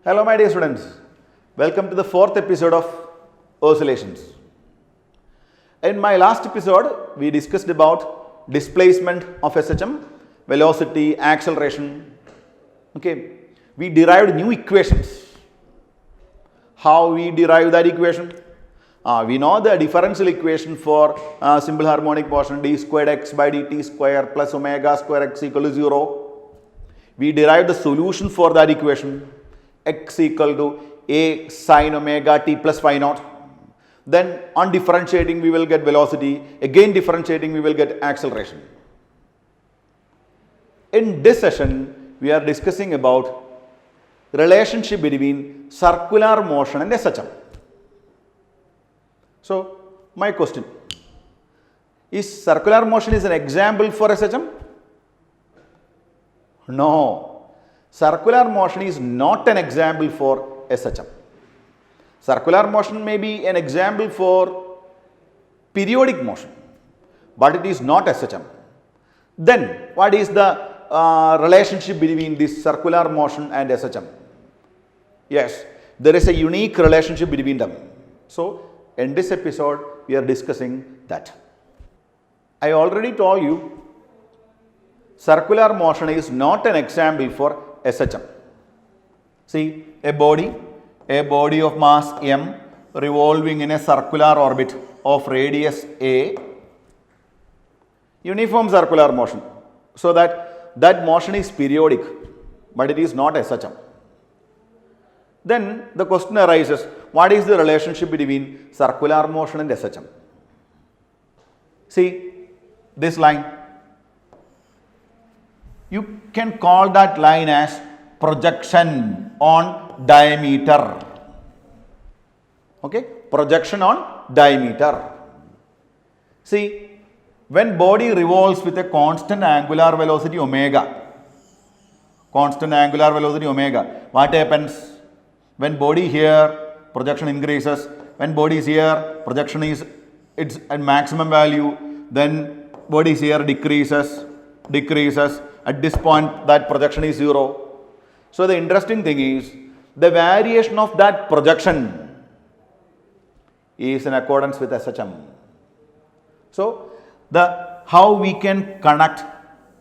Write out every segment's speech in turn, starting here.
Hello my dear students, welcome to the fourth episode of Oscillations. In my last episode, we discussed about displacement of SHM, velocity, acceleration. Okay, we derived new equations. How we derive that equation? We know the differential equation for simple harmonic motion d squared x by dt square plus omega square x equal to 0. We derived the solution for that equation. X equal to a sine omega t plus phi naught. Then on differentiating we will get velocity, again differentiating we will get acceleration. In this session we are discussing about relationship between circular motion and SHM. So my question, is circular motion is an example for SHM? No. Circular motion is not an example for SHM. Circular motion may be an example for periodic motion, but it is not SHM. Then what is the relationship between this circular motion and SHM? Yes, there is a unique relationship between them. So in this episode we are discussing that. I already told you circular motion is not an example for SHM. See, a body of mass m revolving in a circular orbit of radius a, uniform circular motion. So that motion is periodic, but it is not SHM. Then the question arises, what is the relationship between circular motion and SHM? See, this line. You can call that line as projection on diameter. Okay, projection on diameter. See, when body revolves with a constant angular velocity omega, what happens? When body here, projection increases. When body is here, projection is its at maximum value. Then body is here, decreases. At this point, that projection is 0. So the interesting thing is, the variation of that projection is in accordance with SHM. So how we can connect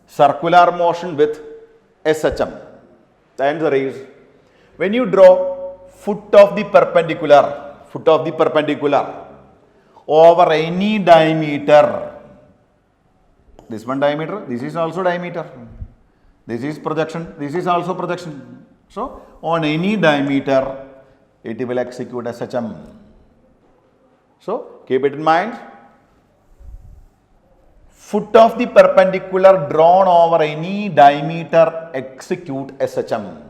circular motion with SHM? The answer is, when you draw foot of the perpendicular over any diameter. This one diameter, this is also diameter. This is projection, this is also projection. So on any diameter, it will execute SHM. So keep it in mind. Foot of the perpendicular drawn over any diameter execute SHM.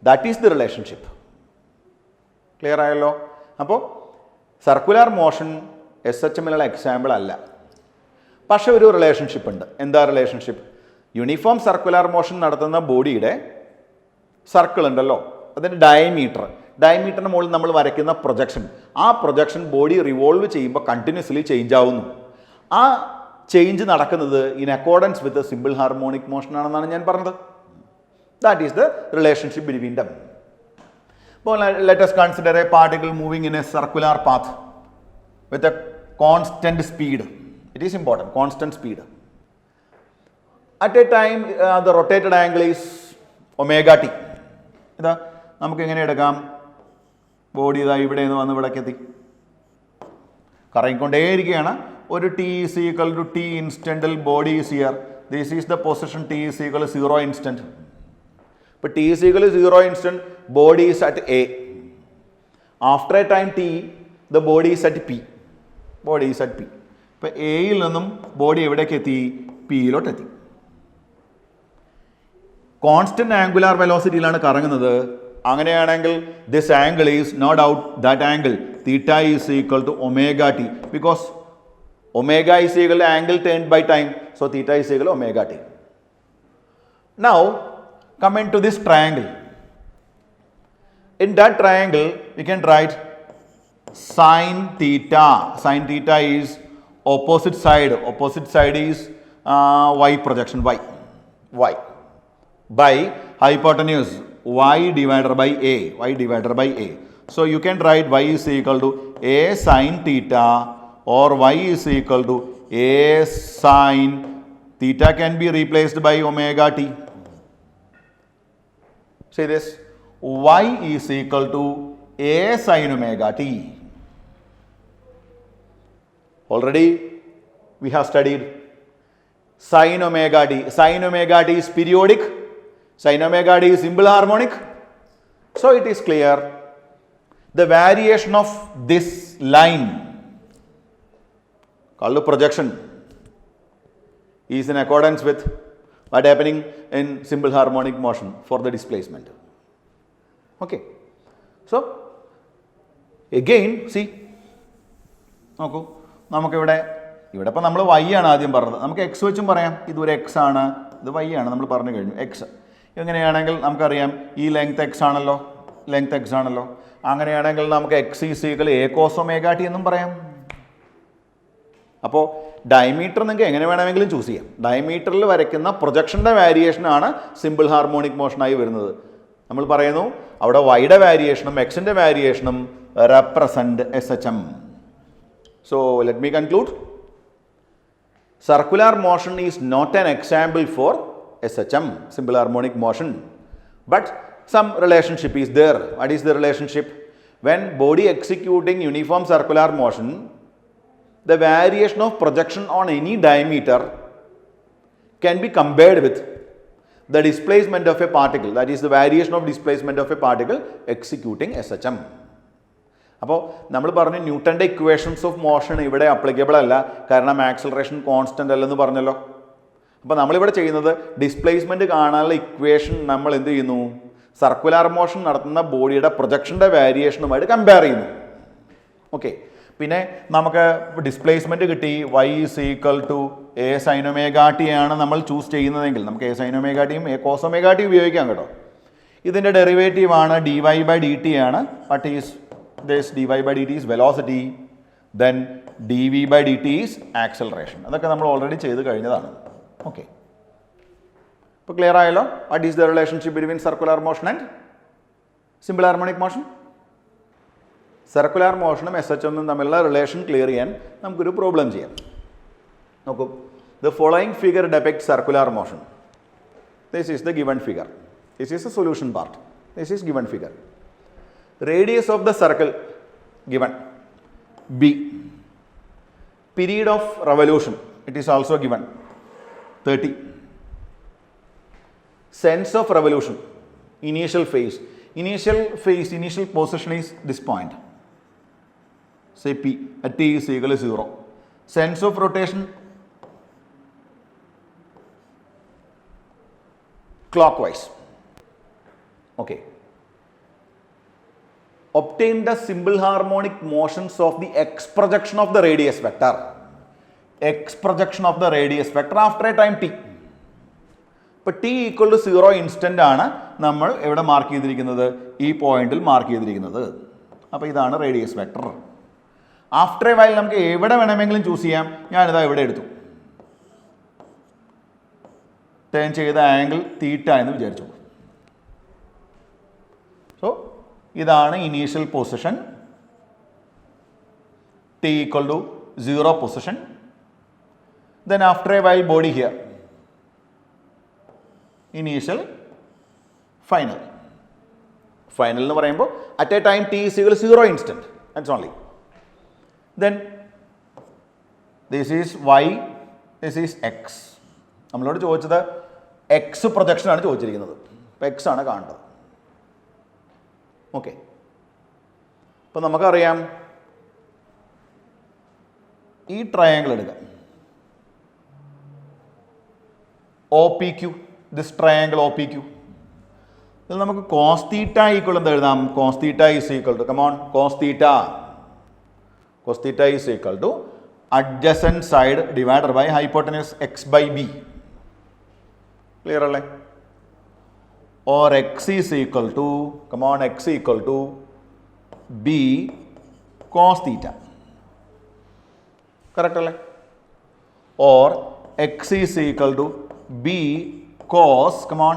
That is the relationship. Clear ayallo? Appo circular motion SHM illulla example alla. പക്ഷേ ഒരു relationship ഉണ്ട്. എന്താ relationship? Uniform circular motion നടത്തുന്ന ബോഡിയുടെ circle ഉണ്ടല്ലോ, അതിൻ്റെ ഡയമീറ്ററിന് മുകളിൽ നമ്മൾ വരയ്ക്കുന്ന പ്രൊജക്ഷൻ, ആ പ്രൊജക്ഷൻ ബോഡി റിവോൾവ് ചെയ്യുമ്പോൾ കണ്ടിന്യൂസ്ലി ചേഞ്ച് ആവുന്നു. ആ ചേഞ്ച് നടക്കുന്നത് in accordance with simple harmonic motion ആണെന്നാണ് ഞാൻ പറഞ്ഞത്. That is the relationship between them. അപ്പോൾ let us consider a particle moving in a circular path with a constant speed. It is important, constant speed. At a time, the rotated angle is omega t. ഇതാ നമുക്ക് എങ്ങനെ എടുക്കാം? Body ഇതാ ഇവിടെ നിന്ന് വന്ന് ഇവിടേക്ക് എത്തി, കറങ്ങിക്കൊണ്ടേയിരിക്കുകയാണ്. ഒരു t is equal to t ഇൻസ്റ്റൻറ്റിൽ body is here. This is the position t is equal to 0 instant. ഇപ്പോൾ t is equal to 0 instant, body is at A. After a time t, the body is at P. ഇപ്പോൾ എയിൽ നിന്നും body എവിടേക്ക് എത്തി? പിയിലോട്ട് എത്തി. Constant angular വെലോസിറ്റിയിലാണ് കറങ്ങുന്നത്. അങ്ങനെയാണെങ്കിൽ this angle is no doubt that angle theta is equal to omega T, because omega is equal to angle turned by time. So theta is equal to omega T. Now coming to this triangle. In that triangle, we can write sin theta. Sin theta is opposite side. Opposite side is y projection, y by hypotenuse. y divided by a. So you can write y is equal to a sin theta, or y is equal to a sin theta can be replaced by omega t. Say this, y is equal to a sin omega t. Already we have studied sin omega t. Sin omega t is periodic. Sin omega t is simple harmonic. So it is clear the variation of this line called projection is in accordance with what happening in simple harmonic motion for the displacement. Okay. So again see, നോക്കൂ, നമുക്കിവിടെ ഇപ്പോൾ നമ്മൾ y ആണ് ആദ്യം പറഞ്ഞത്. നമുക്ക് x വെച്ചും പറയാം. ഇതൊരു x ആണ്, ഇത് y ആണ്, നമ്മൾ പറഞ്ഞു കഴിഞ്ഞു. x എങ്ങനെയാണെങ്കിൽ നമുക്കറിയാം ഈ ലെങ്ത് x ആണല്ലോ, അങ്ങനെയാണെങ്കിൽ നമുക്ക് x is equal a cos omega t എന്നും പറയാം. അപ്പോൾ ഡയമീറ്റർ നിങ്ങൾക്ക് എങ്ങനെ വേണമെങ്കിലും ചൂസ് ചെയ്യാം. ഡയമീറ്ററിൽ വരയ്ക്കുന്ന പ്രൊജക്ഷൻ്റെ വാരിയേഷനാണ് സിമ്പിൾ ഹാർമോണിക് മോഷനായി വരുന്നത്. നമ്മൾ പറയുന്നു അവിടെ വൈയുടെ വാരിയേഷനും എക്സിൻ്റെ വാരിയേഷനും represent SHM. So let me conclude. Circular motion is not an example for SHM, simple harmonic motion, but some relationship is there. What is the relationship? When body executing uniform circular motion, the variation of projection on any diameter can be compared with the displacement of a particle, that is the variation of displacement of a particle executing SHM. അപ്പോൾ നമ്മൾ പറഞ്ഞു ന്യൂട്ടൻ്റെ equations of motion ഇവിടെ applicable അല്ല, കാരണം acceleration constant അല്ലെന്ന് പറഞ്ഞല്ലോ. അപ്പോൾ നമ്മളിവിടെ ചെയ്യുന്നത് ഡിസ്പ്ലേസ്മെൻറ്റ് കാണാനുള്ള ഇക്വേഷൻ നമ്മൾ എന്ത് ചെയ്യുന്നു, സർക്കുലാർ മോഷൻ നടത്തുന്ന ബോഡിയുടെ പ്രൊജക്ഷൻ്റെ വാരിയേഷനുമായിട്ട് കമ്പയർ ചെയ്യുന്നു. ഓക്കെ, പിന്നെ നമുക്ക് ഡിസ്പ്ലേസ്മെൻറ്റ് കിട്ടി y is equal to a sin omega t ആണ് നമ്മൾ ചൂസ് ചെയ്യുന്നതെങ്കിൽ നമുക്ക് a sin omega t യും a cos omega t ഉപയോഗിക്കാം കേട്ടോ. ഇതിൻ്റെ ഡെറിവേറ്റീവ് ആണ് dy by dt ആണ്. What is this? dy by dt is velocity, then dv by dt is acceleration. അതൊക്കെ നമ്മൾ ഓൾറെഡി ചെയ്ത് കഴിഞ്ഞതാണ്. ഓക്കെ, ഇപ്പോൾ ക്ലിയർ ആയല്ലോ. What is the relationship between circular motion and simple harmonic motion? Circular മോഷനും SHM തമ്മിലുള്ള relation clear ചെയ്യാൻ നമുക്കൊരു പ്രോബ്ലം ചെയ്യാം. നോക്കൂ, the following figure depicts circular motion. This is the given figure. This is the solution part. This is given figure. Radius of the circle given b. Period of revolution, it is also given 30. Sense of revolution, initial phase. Initial position is this point. Say p at t is equal to 0. Sense of rotation clockwise. Okay. Obtain the simple harmonic motions of the x projection of the radius vector. X projection of the radius vector after a time t. ഇപ്പോൾ t equal to 0 instant ആണ് നമ്മൾ എവിടെ mark ചെയ്തിരിക്കുന്നത്, ഈ പോയിന്റിൽ mark ചെയ്തിരിക്കുന്നത്. അപ്പോൾ ഇതാണ് radius vector. After A while നമുക്ക് എവിടെ വേണമെങ്കിലും ചൂസ് ചെയ്യാം. ഞാനിതാ ഇവിടെ എടുത്തു, ടേൺ ചെയ്ത ആംഗിൾ തീറ്റ എന്ന് വിചാരിച്ചു. സോ ഇതാണ് initial position, t equal to 0 position. then after a while body here, initial, final. Final എന്ന് പറയുമ്പോൾ at a time t is equal to 0 instant, that's only. then this is y, this is x. നമ്മളോട് ചോദിച്ചത് x projection ആണ് ചോദിച്ചിരിക്കുന്നത്. അപ്പോൾ x ആണ് കാണേണ്ടത്. Okay, അപ്പോൾ നമുക്കറിയാം ഈ ട്രയാങ്കിൾ എടുക്കാം, OPQ, ദിസ് ട്രയാങ്കിൾ OPQ. ഇതിൽ നമുക്ക് കോസ് തീറ്റ ഈക്വൽ എന്ത് എഴുതാം? Cos theta is equal to, come on, cos theta is equal to adjacent side divided by hypotenuse x by b. Clear അല്ലേ? or x is equal to, come on, x equal to b cos theta. Correct alle? Or x is equal to b cos, come on,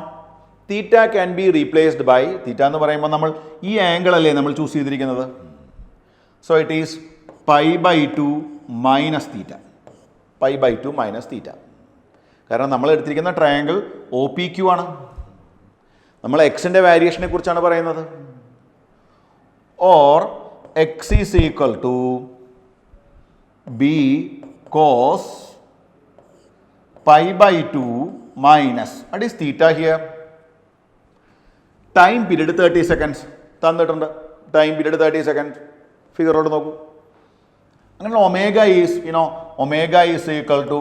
theta can be replaced by, theta എന്ന് പറയുമ്പോൾ നമ്മൾ ഈ angle അല്ലേ നമ്മൾ choose ചെയ്തിരിക്കുന്നത്. So it is π/2 minus theta, π/2 minus theta. കാരണം നമ്മൾ എടുത്തിരിക്കുന്ന ട്രയാങ്കിൾ OPQ ആണ്. നമ്മൾ എക്സിൻ്റെ വാരിയേഷനെ കുറിച്ചാണ് പറയുന്നത്. Or x is equal to b cos π/2 minus what is theta here. Time period 30 seconds തന്നിട്ടുണ്ട്. Time period 30 seconds. ഫിഗറോട് നോക്കൂ. അങ്ങനെ omega is omega is equal to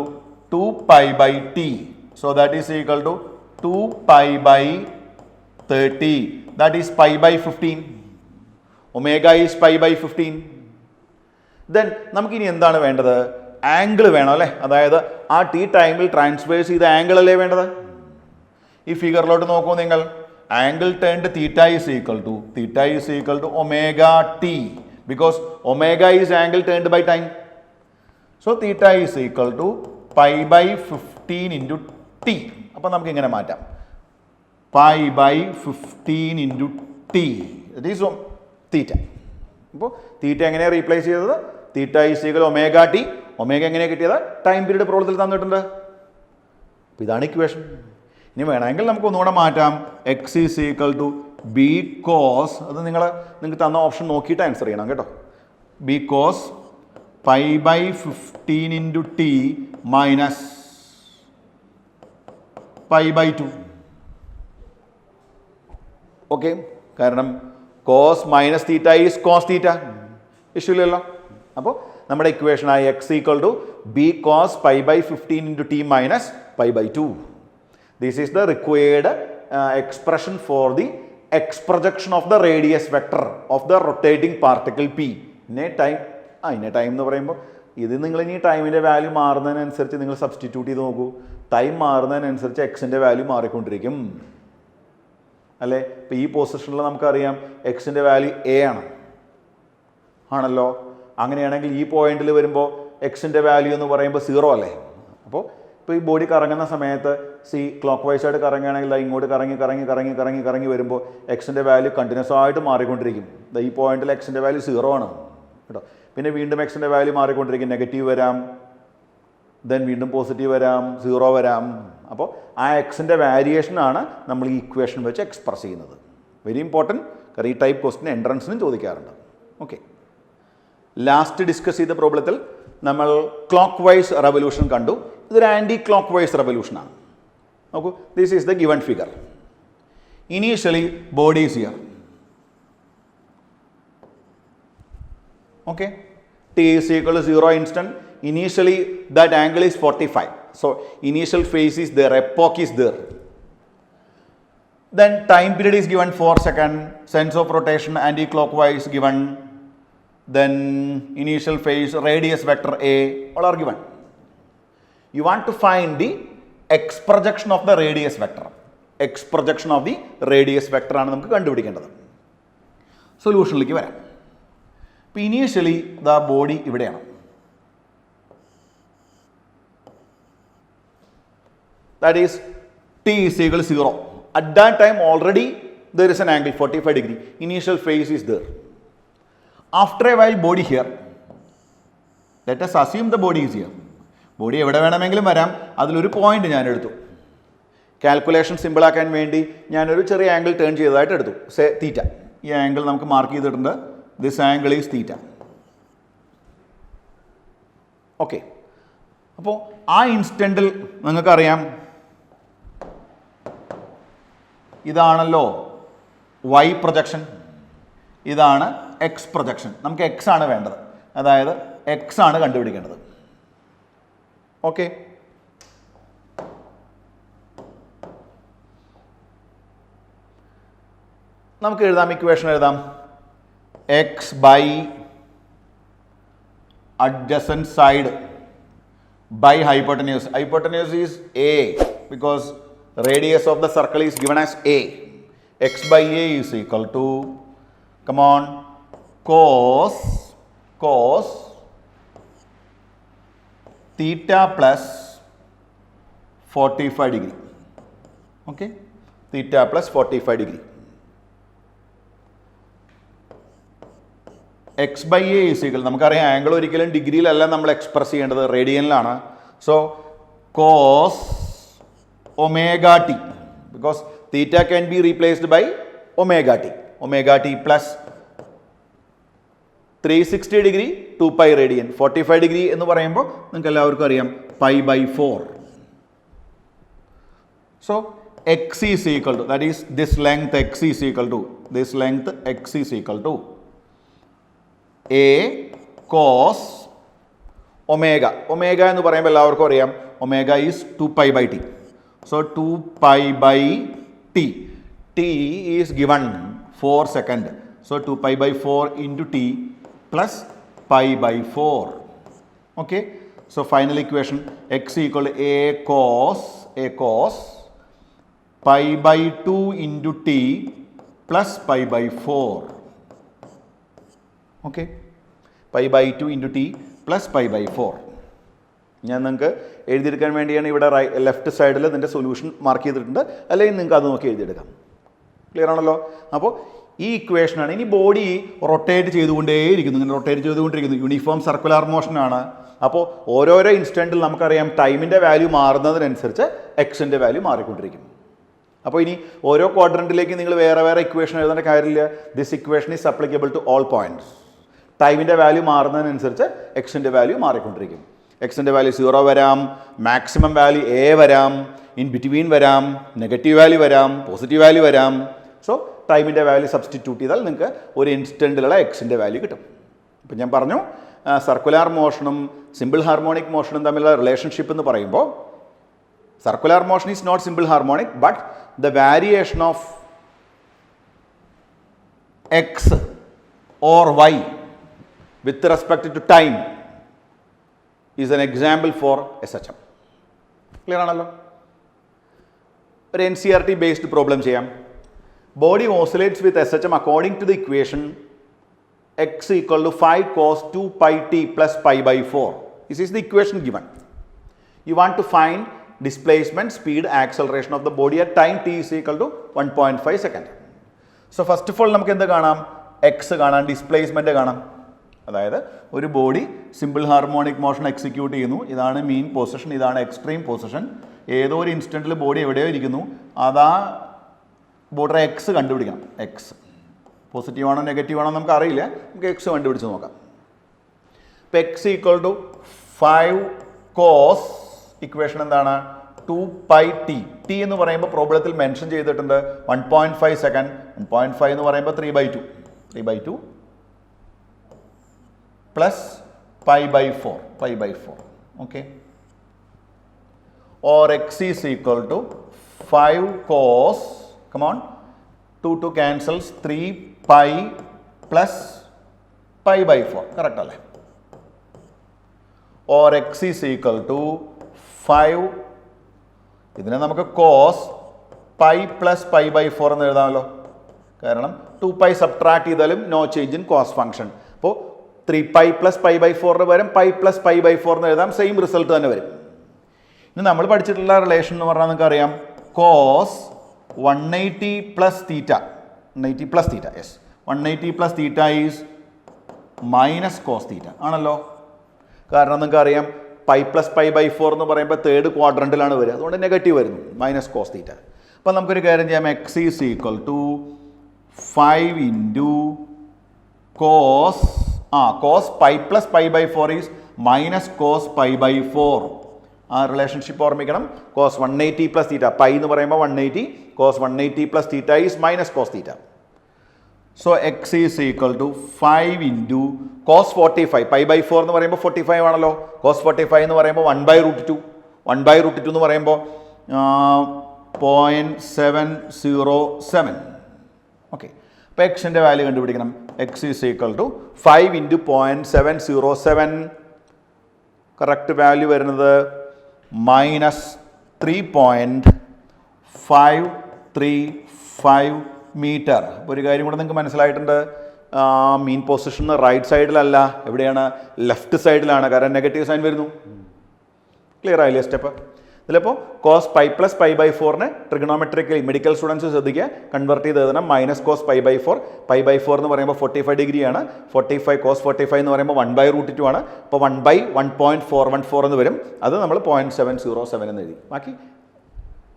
2π/t. So that is equal to 2π/30. That is π/15. Omega is π/15. Then നമുക്കിനി എന്താണ് വേണ്ടത്? Angle വേണം അല്ലേ. അതായത് ആ ടി ടൈമിൽ ട്രാൻസ്വേഴ്സ് ചെയ്ത ആംഗിൾ അല്ലേ വേണ്ടത്. ഈ ഫിഗറിലോട്ട് നോക്കൂ നിങ്ങൾ. Angle turned theta is equal to omega T, because omega is angle turned by time. So theta is equal to π/15 into t. അപ്പോൾ നമുക്ക് ഇങ്ങനെ മാറ്റാം, π/15 into t. That is തീറ്റ. അപ്പോൾ തീറ്റ എങ്ങനെയാണ് റീപ്ലേസ് ചെയ്തത്? തീറ്റ is equal omega T. Omega എങ്ങനെയാണ് കിട്ടിയത്? Time period പ്രോബ്ലത്തിൽ തന്നിട്ടുണ്ട്. അപ്പോൾ ഇതാണ് ഇക്വേഷൻ. ഇനി വേണമെങ്കിൽ നമുക്ക് ഒന്നുകൂടെ മാറ്റാം. X is equal to b cos, അത് നിങ്ങൾക്ക് തന്ന ഓപ്ഷൻ നോക്കിയിട്ട് ആൻസർ ചെയ്യണം കേട്ടോ. B cos π/15 into t minus π/2. Okay, കാരണം cos minus theta is cos theta. ഇഷ്യൂലല്ലോ. അപ്പോൾ നമ്മുടെ ഇക്വേഷനായി x equal to b cos π/15 into t minus π/2. This is the required expression for the x projection of the radius vector of the rotating particle p in a time. In a time എന്ന് പറയുമ്പോൾ ഇത് നിങ്ങൾ ഇനി ടൈമിൻ്റെ value മാറുന്നതിനനുസരിച്ച് നിങ്ങൾ substitute ചെയ്ത് നോക്കൂ. ടൈം മാറുന്നതിനനുസരിച്ച് എക്സിൻ്റെ വാല്യൂ മാറിക്കൊണ്ടിരിക്കും അല്ലേ. ഇപ്പോൾ ഈ പൊസിഷനിൽ നമുക്കറിയാം എക്സിൻ്റെ വാല്യൂ എ ആണല്ലോ. അങ്ങനെയാണെങ്കിൽ ഈ പോയിന്റിൽ വരുമ്പോൾ എക്സിൻ്റെ വാല്യൂ എന്ന് പറയുമ്പോൾ 0 അല്ലേ. അപ്പോൾ ഇപ്പോൾ ഈ ബോഡി കറങ്ങുന്ന സമയത്ത് ക്ലോക്ക് വൈസ് ആയിട്ട് കറങ്ങുകയാണെങ്കിൽ ഇങ്ങോട്ട് കറങ്ങി വരുമ്പോൾ എക്സിൻ്റെ വാല്യൂ കണ്ടിന്യൂസ് ആയിട്ട് മാറിക്കൊണ്ടിരിക്കും. ഈ പോയിന്റിൽ എക്സിൻ്റെ വാല്യൂ 0 ആണ് കേട്ടോ. പിന്നെ വീണ്ടും എക്സിൻ്റെ വാല്യൂ മാറിക്കൊണ്ടിരിക്കും. നെഗറ്റീവ് വരാം, ദെൻ വീണ്ടും പോസിറ്റീവ് വരാം, 0 വരാം. അപ്പോൾ ആ എക്സിൻ്റെ വാരിയേഷനാണ് നമ്മൾ ഈ ഇക്വേഷൻ വെച്ച് എക്സ്പ്രസ് ചെയ്യുന്നത്. വെരി ഇമ്പോർട്ടൻറ്റ്, കാരണം ഈ ടൈപ്പ് ക്വസ്റ്റിന് എൻട്രൻസിനും ചോദിക്കാറുണ്ട്. ഓക്കെ, ലാസ്റ്റ് ഡിസ്കസ് ചെയ്ത പ്രോബ്ലത്തിൽ നമ്മൾ ക്ലോക്ക് വൈസ് റെവല്യൂഷൻ കണ്ടു. ഇതൊരു ആൻറ്റി ക്ലോക്ക് വൈസ് റെവല്യൂഷനാണ്. നോക്കൂ, this is the given figure. Initially body is here. Okay, t is equal to 0 instant. Initially that angle is 45. So initial phase is there, epoch is there. Then time period is given 4 seconds. Sense of rotation anti-clockwise given. Then initial phase, radius vector a, all are given. You want to find the x projection of the radius vector. X projection of the radius vector ആണ് നമുക്ക് കണ്ടുപിടിക്കേണ്ടത്. സൊല്യൂഷനിലേക്ക് വരാം. ഇപ്പോൾ initially the body ഇവിടെയാണ്. That is t is equal to 0. At that time already there is an angle 45 degree. Initial phase is there. After a while body here. Let us assume the body is here. Body എവിടെ വേണമെങ്കിലും വരാം. അതിലൊരു point ഞാൻ എടുത്തു. Calculation സിമ്പിളാക്കാൻ വേണ്ടി ഞാനൊരു ചെറിയ angle turn ചെയ്തതായിട്ട് എടുത്തു. സേ തീറ്റ. ഈ ആംഗിൾ നമുക്ക് മാർക്ക് ചെയ്തിട്ടുണ്ട്. This angle is theta. Okay, അപ്പോൾ ആ ഇൻസ്റ്റൻറ്റിൽ നിങ്ങൾക്കറിയാം ഇതാണല്ലോ വൈ പ്രൊജക്ഷൻ, ഇതാണ് എക്സ് പ്രൊജക്ഷൻ. നമുക്ക് എക്സ് ആണ് വേണ്ടത്, അതായത് എക്സ് ആണ് കണ്ടുപിടിക്കേണ്ടത്. ഓക്കെ, നമുക്ക് എഴുതാം, ഇക്വേഷൻ എഴുതാം. X by adjacent side by hypotenuse. Hypotenuse is a because radius of the circle is given as a. X by a is equal to, come on, cos theta plus 45 degree. Okay, theta plus 45 degree. X by a is equal, നമുക്കറിയാം angle ഒരിക്കലും ഡിഗ്രിയിലല്ല നമ്മൾ express ചെയ്യേണ്ടത്, റേഡിയനിലാണ്. So cos omega T, because theta can be replaced by omega T plus 360 degree 2π radian. 45 degree എന്ന് പറയുമ്പോൾ നിങ്ങൾക്ക് എല്ലാവർക്കും അറിയാം π/4. സോ x is equal to, that is this length x is equal to a cos omega. Omega എന്ന് പറയുമ്പോൾ എല്ലാവർക്കും അറിയാം omega is 2π/t. So 2π/t. T is given 4 seconds. So 2π/4 into t plus π/4. Okay. So final equation x equal to a cos π/2 into t plus π/4. Okay. π/2 into t plus π/4. ഞാൻ നിങ്ങൾക്ക് എഴുതിയെടുക്കാൻ വേണ്ടിയാണ് ഇവിടെ left സൈഡിൽ ഇതിൻ്റെ സൊല്യൂഷൻ മാർക്ക് ചെയ്തിട്ടുണ്ട്, അല്ലെങ്കിൽ നിങ്ങൾക്ക് അത് നോക്കി എഴുതിയെടുക്കാം. ക്ലിയർ ആണല്ലോ? അപ്പോൾ ഈ ഇക്വേഷനാണ്. ഇനി ബോഡി റൊട്ടേറ്റ് ചെയ്തുകൊണ്ടേയിരിക്കുന്നു, ഇങ്ങനെ റൊട്ടേറ്റ് ചെയ്തുകൊണ്ടിരിക്കുന്നു, യൂണിഫോം സർക്കുലർ മോഷനാണ്. അപ്പോൾ ഓരോരോ ഇൻസ്റ്റൻറ്റിൽ നമുക്കറിയാം ടൈമിൻ്റെ വാല്യൂ മാറുന്നതിനനുസരിച്ച് എക്സിൻ്റെ വാല്യൂ മാറിക്കൊണ്ടിരിക്കും. അപ്പോൾ ഇനി ഓരോ ക്വാഡ്രൻറ്റിലേക്ക് നിങ്ങൾ വേറെ വേറെ ഇക്വേഷൻ എഴുതേണ്ട കാര്യമില്ല. This equation is applicable to all points. ടൈമിൻ്റെ വാല്യൂ മാറുന്നതിനനുസരിച്ച് എക്സിൻ്റെ വാല്യൂ മാറിക്കൊണ്ടിരിക്കും. എക്സിൻ്റെ വാല്യൂ 0 വരാം, മാക്സിമം വാല്യൂ എ വരാം, ഇൻ ബിറ്റ്വീൻ വരാം, നെഗറ്റീവ് വാല്യൂ വരാം, പോസിറ്റീവ് വാല്യൂ വരാം. സോ ടൈമിൻ്റെ വാല്യൂ സബ്സ്റ്റിറ്റ്യൂട്ട് ചെയ്താൽ നിങ്ങൾക്ക് ഒരു ഇൻസ്റ്റൻറ്റിലുള്ള എക്സിൻ്റെ വാല്യൂ കിട്ടും. ഇപ്പം ഞാൻ പറഞ്ഞു സർക്കുലർ മോഷനും സിമ്പിൾ ഹാർമോണിക് മോഷനും തമ്മിലുള്ള റിലേഷൻഷിപ്പ് എന്ന് പറയുമ്പോൾ circular motion is not simple harmonic, but the variation of x or y with respect to time is an example for SHM. Clear ആണല്ലോ? ഒരു NCERT based problem ചെയ്യാം. Body oscillates with SHM according to the equation x equal to 5 cos 2πt plus π/4. This is the equation given. You want to find displacement, speed, acceleration of the body at time t is equal to 1.5 second. So first of all നമുക്ക് എന്ത് കാണാം? X കാണാം, displacement കാണാം. അതായത് ഒരു body simple harmonic motion execute ചെയ്യുന്നു. ഇതാണ് mean position, ഇതാണ് എക്സ്ട്രീം പൊസിഷൻ. ഏതോ ഒരു ഇൻസ്റ്റൻറ്റിൽ ബോഡി എവിടെയോ ഇരിക്കുന്നു, അതാ ബോർഡർ എക്സ് കണ്ടുപിടിക്കണം. എക്സ് പോസിറ്റീവ് ആണോ നെഗറ്റീവ് ആണോ നമുക്ക് അറിയില്ല, നമുക്ക് എക്സ് കണ്ടുപിടിച്ച് നോക്കാം. ഇപ്പോൾ X equal to 5 cos, equation എന്താണ്? 2πt. ടി എന്ന് പറയുമ്പോൾ പ്രോബ്ലത്തിൽ മെൻഷൻ ചെയ്തിട്ടുണ്ട് 1.5 സെക്കൻഡ്. 1.5 എന്ന് പറയുമ്പോൾ 3/2 plus π/4. Okay. Or x is equal to 5 cos, come, 2 cancels, 3π plus π/4. Correct അല്ലേ? Or x is equal to 5, ഇതിനെ നമുക്ക് കോസ് പൈ പ്ലസ് π/4 എന്ന് എഴുതാമല്ലോ, കാരണം 2π സബ്ട്രാക്ട് ചെയ്താലും no change in cos function. അപ്പോൾ 3π പ്ലസ് π/4 പകരം പൈ പ്ലസ് π/4 എന്ന് എഴുതാം, സെയിം റിസൾട്ട് തന്നെ വരും. ഇനി നമ്മൾ പഠിച്ചിട്ടുള്ള റിലേഷൻ എന്ന് പറഞ്ഞാൽ നിങ്ങൾക്ക് അറിയാം, cos 180 plus theta, 180 plus theta, yes, 180 plus theta is minus cos theta ആണല്ലോ. കാരണം നിങ്ങൾക്ക് അറിയാം പൈ പ്ലസ് π/4 എന്ന് പറയുമ്പോൾ തേർഡ് ക്വാഡ്രൻറ്റിലാണ് വരിക, അതുകൊണ്ട് നെഗറ്റീവ് വരുന്നു, മൈനസ് കോസ് തീറ്റ. അപ്പോൾ നമുക്കൊരു കാര്യം ചെയ്യാം, x is equal to 5 into cos pi plus π/4 is minus cos π/4. ആ റിലേഷൻഷിപ്പ് ഓർമ്മിക്കണം. കോസ് 180 പ്ലസ് തീറ്റ, പൈ എന്ന് പറയുമ്പോൾ 180, cos 180 plus theta is minus cos theta. So X is equal to 5 into cos 45, π/4 എന്ന് പറയുമ്പോൾ 45 ആണല്ലോ, കോസ് 45 എന്ന് പറയുമ്പോൾ 1/√2, 1/√2 എന്ന് പറയുമ്പോൾ 0.707. ഓക്കെ. അപ്പോൾ എക്സിൻ്റെ വാല്യൂ കണ്ടുപിടിക്കണം. X is equal to 5 into 0.707, correct value വരുന്നത് -3.535 മീറ്റർ. ഒരു കാര്യം കൂടെ നിങ്ങൾക്ക് മനസ്സിലായിട്ടുണ്ട്, മീൻ പൊസിഷൻ റൈറ്റ് സൈഡിലല്ല, എവിടെയാണ്? ലെഫ്റ്റ് സൈഡിലാണ്, കാരണം നെഗറ്റീവ് സൈൻ വരുന്നു. ക്ലിയർ ആയില്ലേ സ്റ്റെപ്പ്? ഇതിലിപ്പോൾ cos pi plus pi by 4നെ ട്രിഗണോമെട്രിക്കലി മെഡിക്കൽ സ്റ്റുഡൻസ് ശ്രദ്ധിക്കുക കൺവേർട്ട് ചെയ്ത് എഴുതണം. Minus cos pi by 4, pi by 4 എന്ന് പറയുമ്പോൾ 45 ഡിഗ്രിയാണ്. 45 കോസ് 45 എന്ന് പറയുമ്പോൾ 1/√2 ആണ്. അപ്പോൾ 1/1.414 എന്ന് വരും. അത് നമ്മൾ 0.707 എന്ന് എഴുതി. ബാക്കി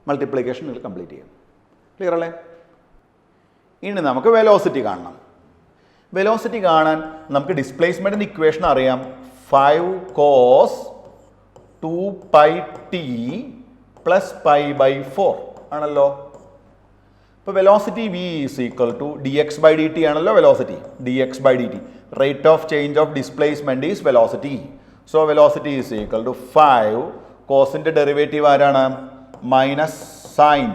മൾട്ടിപ്ലിക്കേഷൻ നിങ്ങൾ കംപ്ലീറ്റ് ചെയ്യാം. ക്ലിയർ അല്ലേ? ഇനി നമുക്ക് വെലോസിറ്റി കാണണം. വെലോസിറ്റി കാണാൻ നമുക്ക് ഡിസ്പ്ലേസ്മെൻറ്റിൻ്റെ ഇക്വേഷൻ അറിയാം. 5 cos 2πt plus pi by 4 ആണല്ലോ. ഇപ്പോൾ velocity v is equal to dx/dt ആണല്ലോ velocity. dx/dt rate of change of displacement is velocity. So velocity is equal to 5 കോസിൻ്റെ ഡെറിവേറ്റീവ് ആരാണ്? Minus sine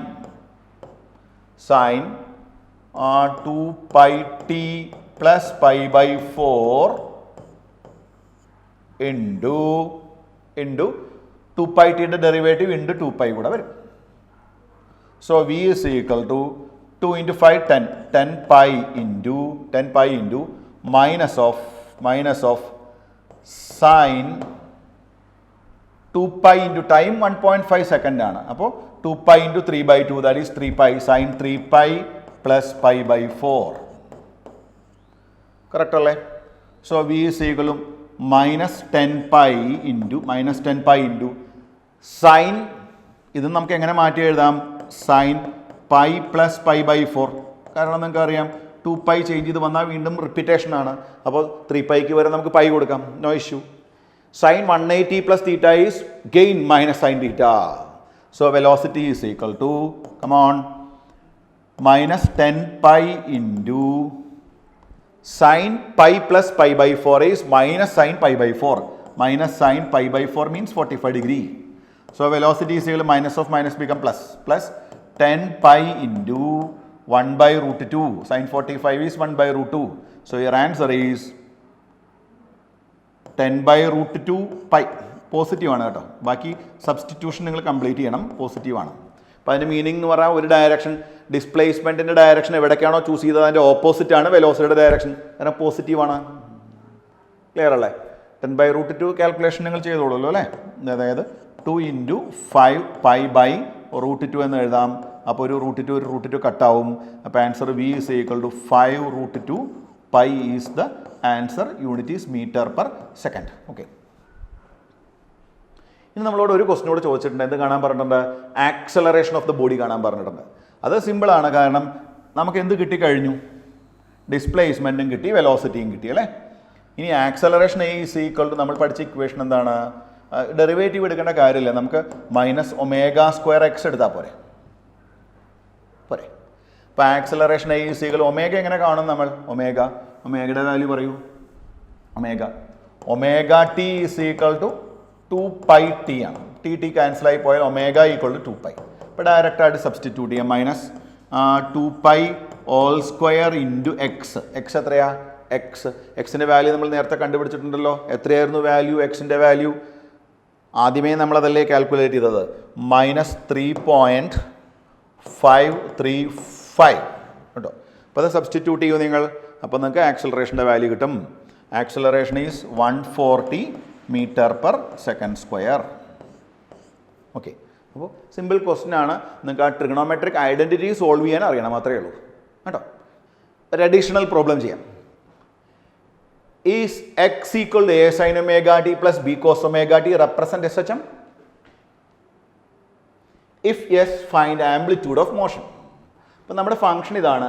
2πt plus pi by 4 into 2πtയുടെ derivative into 2π കൂടെ വരും. So v is equal to 2 × 5 10 10π into minus of sine 2π into time 1.5 second ആണ്. അപ്പോൾ 2π ഇൻറ്റു 3/2 that is 3π sign 3π plus pi by 4. Correct അല്ലേ? So v is equal to -10π into sine, ഇത് നമുക്ക് എങ്ങനെ മാറ്റി എഴുതാം? Sine pi plus pi by 4. കാരണം നിങ്ങൾക്ക് അറിയാം 2π ചേഞ്ച് ചെയ്ത് വന്നാൽ വീണ്ടും റിപ്പീറ്റേഷൻ ആണ്. അപ്പോൾ 3πക്ക് വരെ നമുക്ക് പൈ കൊടുക്കാം, no issue. Sine 180 plus theta is again minus sine theta. So velocity is equal to -10π into sin pi plus pi by 4 is minus sin pi by 4. Minus sin pi by 4 means 45 degree. So velocity is equal to minus of minus become plus. Plus 10 pi into 1/√2. Sin 45 is 1/√2. So your answer is 10/√2 pi. Positive ആണ് കേട്ടോ. ബാക്കി substitution നിങ്ങൾ complete ചെയ്യണം, positive ആണ്. അപ്പോൾ അതിൻ്റെ meaning എന്ന് പറഞ്ഞാൽ ഒരു ഡയറക്ഷൻ ഡിസ്പ്ലേസ്മെൻറ്റിൻ്റെ ഡയറക്ഷൻ എവിടേക്കാണോ ചൂസ് ചെയ്തത് അതിൻ്റെ ഓപ്പോസിറ്റ് ആണ് വെലോസിറ്റിയുടെ ഡയറക്ഷൻ. കാരണം പോസിറ്റീവാണ്. ക്ലിയർ അല്ലേ? 10/√2 കാൽക്കുലേഷൻ നിങ്ങൾ ചെയ്തോളൂ അല്ലേ? അതായത് 2 × 5 പൈ ബൈ √2 എന്ന് എഴുതാം. അപ്പോൾ ഒരു √2 കട്ടാവും. അപ്പോൾ answer v is equal to 5√2 pi is the answer. Unit is metre per second. Okay, ഇനി നമ്മളോട് ഒരു ക്വസ്റ്റിനോട് ചോദിച്ചിട്ടുണ്ട്. എന്ത് കാണാൻ പറഞ്ഞിട്ടുണ്ട്? ആക്സലറേഷൻ ഓഫ് ദ ബോഡി കാണാൻ പറഞ്ഞിട്ടുണ്ട്. അത് സിമ്പിളാണ്. കാരണം നമുക്ക് എന്ത് കിട്ടിക്കഴിഞ്ഞു? ഡിസ്പ്ലേസ്മെൻറ്റും കിട്ടി, വെലോസിറ്റിയും കിട്ടി അല്ലേ? ഇനി ആക്സലറേഷൻ ഈസ് ഈക്വൽ ടു നമ്മൾ പഠിച്ച ഇക്വേഷൻ എന്താണ്? ഡെറിവേറ്റീവ് എടുക്കേണ്ട കാര്യമില്ല. നമുക്ക് -ω² x എടുത്താൽ പോരെ. അപ്പോൾ ആക്സലറേഷൻ ഈസ് ഈക്വൽ ഒമേഗ എങ്ങനെ കാണും നമ്മൾ? ഒമേഗയുടെ വാല്യൂ പറയൂ. ω t is equal to 2πt ആണ്. ടി ക്യാൻസലായി പോയാൽ ഒമേഗ ഈക്വൽ ടു 2π. ഇപ്പോൾ ഡയറക്റ്റായിട്ട് സബ്സ്റ്റിറ്റ്യൂട്ട് ചെയ്യാം. -2π² ഇൻറ്റു എക്സ്. എക്സ് എത്രയാ? എക്സിൻ്റെ വാല്യൂ നമ്മൾ നേരത്തെ കണ്ടുപിടിച്ചിട്ടുണ്ടല്ലോ. എത്രയായിരുന്നു വാല്യൂ? എക്സിൻ്റെ വാല്യൂ ആദ്യമേ നമ്മളതല്ലേ കാൽക്കുലേറ്റ് ചെയ്തത്? -3.535 കേട്ടോ. അപ്പോൾ അത് സബ്സ്റ്റിറ്റ്യൂട്ട് ചെയ്യൂ നിങ്ങൾ. അപ്പോൾ നിങ്ങൾക്ക് ആക്സലറേഷൻ്റെ വാല്യൂ കിട്ടും. Acceleration is 140 metre per second square. Okay, അപ്പോൾ സിമ്പിൾ ക്വസ്റ്റ്യൻ ആണ്. നിങ്ങൾക്ക് ആ ട്രിഗണോമെട്രിക് ഐഡൻറ്റിറ്റി സോൾവ് ചെയ്യാൻ അറിയണം, മാത്രമേ ഉള്ളൂ കേട്ടോ. ഒരു അഡീഷണൽ പ്രോബ്ലം ചെയ്യാം. Is X equal to A sine omega T plus B cos omega T represent S H M? If yes find amplitude of motion. അപ്പം നമ്മുടെ ഫംഗ്ഷൻ ഇതാണ്.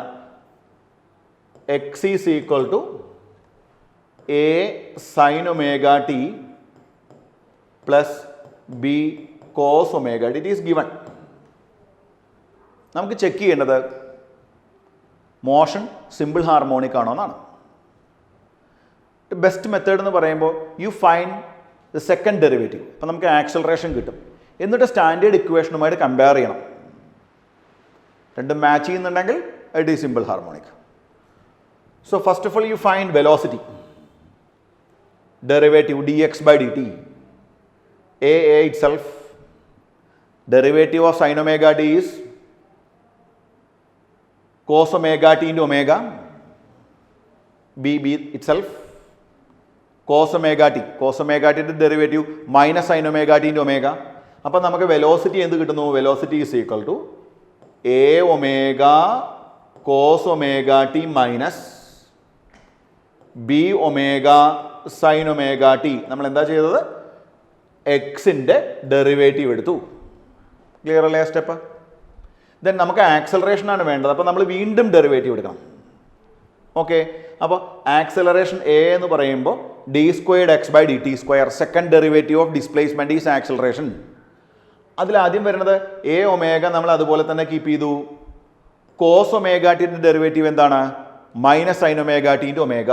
X is equal to A sine omega T plus B cos omega T. It is given. നമുക്ക് check ചെയ്യേണ്ടത് motion simple harmonic ആണോ എന്നാണ്. Best method എന്ന് പറയുമ്പോൾ you find the second derivative. അപ്പം നമുക്ക് ആക്സലറേഷൻ കിട്ടും. എന്നിട്ട് സ്റ്റാൻഡേർഡ് ഇക്വേഷനുമായിട്ട് കമ്പയർ ചെയ്യണം. രണ്ടും മാച്ച് ചെയ്യുന്നുണ്ടെങ്കിൽ it is simple harmonic. So first of all you find velocity derivative dx/dt. A itself, derivative of sin omega t is cos omega t into omega. B itself, cos omega t. Cos omega t the derivative minus sin omega t into omega. അപ്പം നമുക്ക് velocity എന്ത് കിട്ടുന്നു? Velocity is equal to A omega cos omega T minus B omega sine omega T. നമ്മൾ എന്താ ചെയ്തത്? എക്സിൻ്റെ derivative എടുത്തു. Clear അല്ലേ ആ സ്റ്റെപ്പ്? ദെൻ നമുക്ക് ആക്സലറേഷനാണ് വേണ്ടത്. അപ്പോൾ നമ്മൾ വീണ്ടും ഡെറിവേറ്റീവ് എടുക്കണം. ഓക്കെ, അപ്പോൾ ആക്സലറേഷൻ എ എന്ന് പറയുമ്പോൾ D squared X by D T square. Second derivative of displacement is acceleration. അതിലാദ്യം വരുന്നത് എ ഒമേഗ നമ്മൾ അതുപോലെ തന്നെ കീപ്പ് ചെയ്തു. കോസ് ഒമേഗ ടിൻ്റെ ഡെറിവേറ്റീവ് എന്താണ്? Minus sine omega T into omega.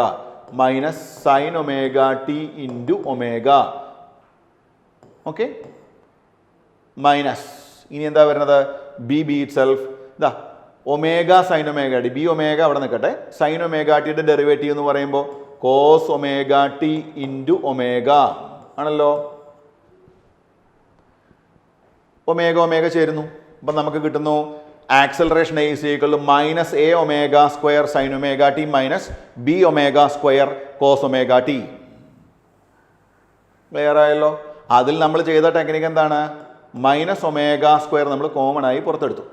Minus sine omega T into omega. Okay, minus ഇനി എന്താ വരുന്നത്? ബി ഇറ്റ് സെൽഫ് ഇതാ omega sine omega T. B omega അവിടെ നിൽക്കട്ടെ. സൈൻ ഒമേഗ ടിയുടെ ഡെറിവേറ്റീവ് എന്ന് പറയുമ്പോൾ cos omega T into omega ആണല്ലോ. ഒമേഗ ഒമേഗ ചേരുന്നു. അപ്പം നമുക്ക് കിട്ടുന്നു acceleration A is equal to minus A omega square sine omega T minus B omega square cos omega T. Clear ആയല്ലോ? അതിൽ നമ്മൾ ചെയ്ത ടെക്നിക്ക് എന്താണ്? മൈനസ് ഒമേഗ സ്ക്വയർ നമ്മൾ കോമൺ ആയി പുറത്തെടുത്തു.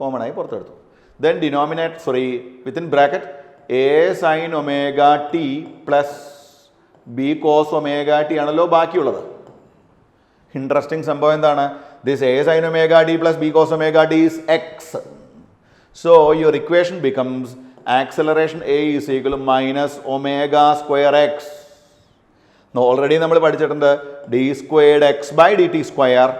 കോമൺ ആയി പുറത്തെടുത്തു. Then denominate within bracket A sine omega T plus B cos omega T ആണല്ലോ ബാക്കിയുള്ളത്. ഇൻട്രസ്റ്റിംഗ് സംഭവം എന്താണ്? This A sine omega T plus B cos omega T is X. So your equation becomes acceleration A is equal to minus omega square X. Already നമ്മൾ പഠിച്ചിട്ടുണ്ട് D squared X by D T square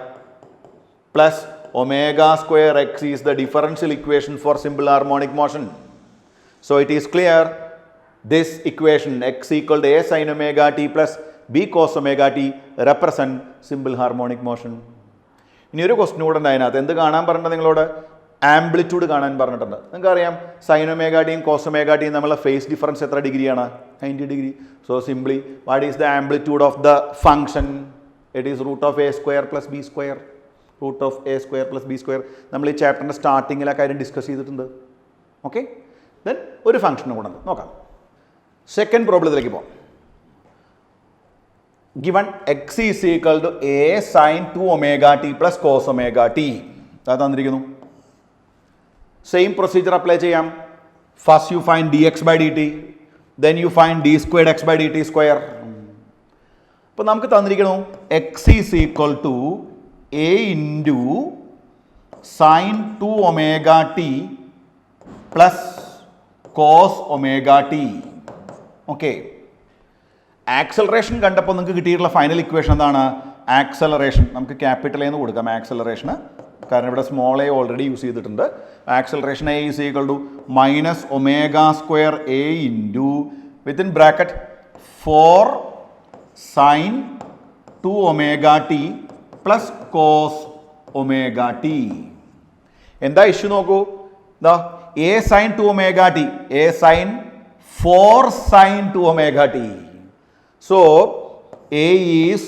plus omega square X is the differential equation for simple harmonic motion. So it is clear this equation X equal to A sine omega T plus B cos omega T represent simple harmonic motion. ഇനി ഒരു question കൂടെ ഉണ്ട് അതിനകത്ത്. എന്ത് കാണാൻ പറഞ്ഞിട്ടുണ്ട് നിങ്ങളോട്? Amplitude കാണാൻ പറഞ്ഞിട്ടുണ്ട്. നിങ്ങൾക്കറിയാം സൈൻ ഒമേഗ ടിയും കോസ് ഒമേഗ ടിയും നമ്മളുടെ ഫേസ് ഡിഫറൻസ് എത്ര ഡിഗ്രിയാണ്? 90 degree. So simply what is the amplitude of the function? It is root of A square plus B square. Root of A square plus B square. നമ്മൾ ഈ ചാപ്റ്ററിൻ്റെ സ്റ്റാർട്ടിങ്ങിൽ ആ കാര്യം ഡിസ്കസ് ചെയ്തിട്ടുണ്ട്. ഓക്കെ, ദെൻ ഒരു ഫംഗ്ഷനും കൂടെ നോക്കാം. സെക്കൻഡ് പ്രോബ്ലത്തിലേക്ക് പോകാം. given x is equal to a sin 2 omega t plus cos omega t. അത് തന്നിരിക്കുന്നു. സെയിം പ്രൊസീജിയർ അപ്ലൈ ചെയ്യാം. First you find dx by dt, then you find d squared x by dt square. അപ്പോൾ നമുക്ക് തന്നിരിക്കുന്നു x is equal to a into sin 2 omega t plus cos omega t. Okay, acceleration കണ്ടപ്പോൾ നിങ്ങൾക്ക് കിട്ടിയിട്ടുള്ള final equation എന്താണ്? Acceleration നമുക്ക് capital എന്ന് കൊടുക്കാം. ആക്സലറേഷന് കാരണം ഇവിടെ സ്മോൾ എ ഓൾറെഡി യൂസ് ചെയ്തിട്ടുണ്ട്. Acceleration A is equal to minus omega square A into within bracket 4 sine 2 omega T plus cos omega T. എന്താ ഇഷ്യൂ നോക്കൂ. എന്താ? A sine 2 omega T, A sine 4 sine 2 omega T. So A is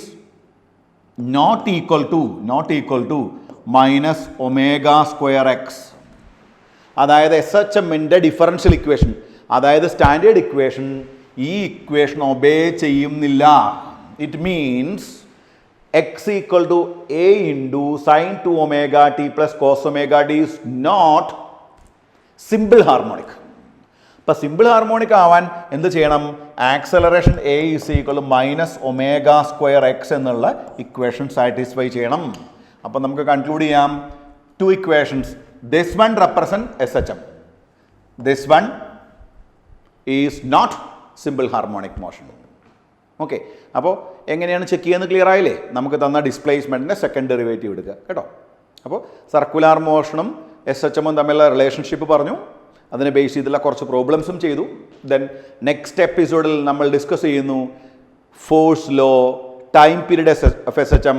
not equal to minus omega square x. അതായത് SHMൻ്റെ differential equation, അതായത് standard equation, ഈ equation obey ചെയ്യുന്നില്ല. It means x equal to a into sine 2 omega T plus cos omega T is not simple harmonic. അപ്പം simple harmonic ആവാൻ എന്ത് ചെയ്യണം? Acceleration A is equal to minus omega square x എന്നുള്ള equation satisfy ചെയ്യണം. അപ്പം നമുക്ക് conclude ചെയ്യാം 2 equations. This one represent SHM, this one is not simple harmonic motion. Okay, അപ്പോൾ എങ്ങനെയാണ് ചെക്ക് ചെയ്യുന്നത് ക്ലിയർ ആയില്ലേ? നമുക്ക് തന്ന ഡിസ്പ്ലേസ്മെൻറ്റിൻ്റെ സെക്കൻഡ് ഡെറിവേറ്റീവ് എടുക്കുക കേട്ടോ. അപ്പോൾ സർക്കുലാർ മോഷനും SHMും തമ്മിലുള്ള റിലേഷൻഷിപ്പ് പറഞ്ഞു. അതിനെ ബേസ് ചെയ്തുള്ള കുറച്ച് പ്രോബ്ലംസും ചെയ്തു. ദെൻ നെക്സ്റ്റ് എപ്പിസോഡിൽ നമ്മൾ ഡിസ്കസ് ചെയ്യുന്നു force law, time period of SHM,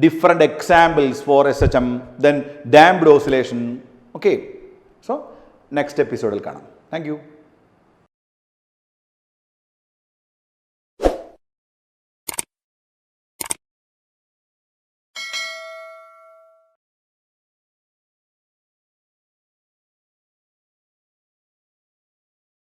different examples for SHM, then damped oscillation. Okay, so next എപ്പിസോഡിൽ കാണാം. Thank U.